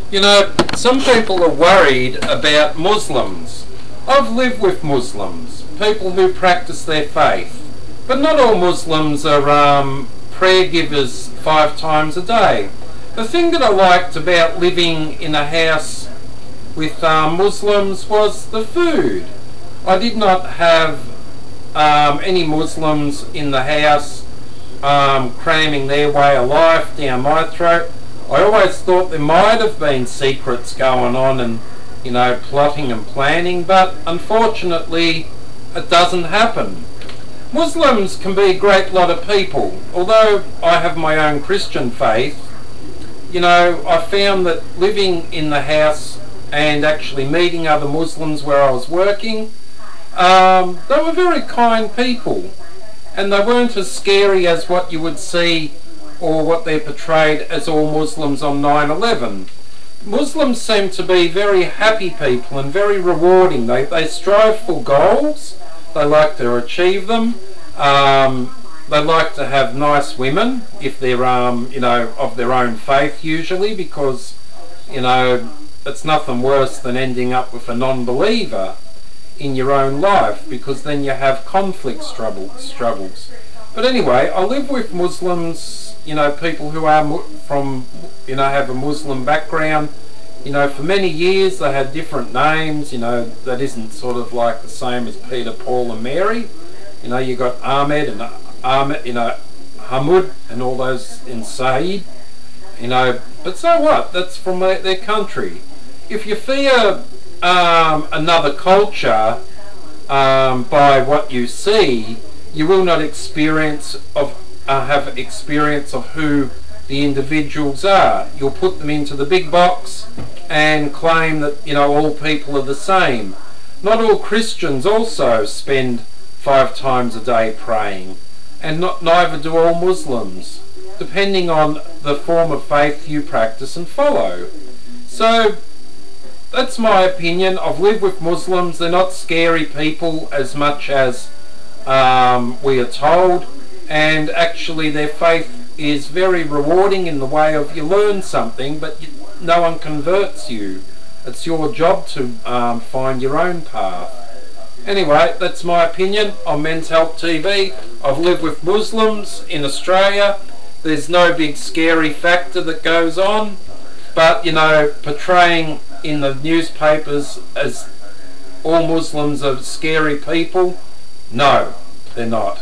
You know, some people are worried about Muslims. I've lived with Muslims, people who practice their faith. But not all Muslims are prayer givers 5 times a day. The thing that I liked about living in a house with Muslims was the food. I did not have any Muslims in the house cramming their way of life down my throat. I always thought there might have been secrets going on and, you know, plotting and planning, but unfortunately it doesn't happen. Muslims can be a great lot of people. Although I have my own Christian faith, you know, I found that living in the house and actually meeting other Muslims where I was working, they were very kind people, and they weren't as scary as what you would see or what they're portrayed as all Muslims on 9/11. Muslims seem to be very happy people and very rewarding. They strive for goals, they like to achieve them, they like to have nice women if they're you know, of their own faith usually, because, you know, it's nothing worse than ending up with a non-believer in your own life, because then you have conflict struggles. But anyway, I live with Muslims, you know, people who are from, you know, have a Muslim background. You know, for many years they had different names, you know, that isn't sort of like the same as Peter, Paul and Mary. You know, you got Ahmed and you know, Hamud and all those, in Saeed, you know, but so what? That's from their country. If you fear another culture by what you see, you will not have experience of who the individuals are. You'll put them into the big box and claim that, you know, all people are the same. Not all Christians also spend 5 times a day praying, and neither do all Muslims, depending on the form of faith you practice and follow. So that's my opinion. I've lived with Muslims. They're not scary people as much as we are told, and actually their faith is very rewarding in the way of you learn something, but no one converts you. It's your job to find your own path. Anyway, that's my opinion on Men's Help TV. I've lived with Muslims in Australia. There's no big scary factor that goes on, but, you know, portraying in the newspapers as all Muslims are scary people, no, they're not.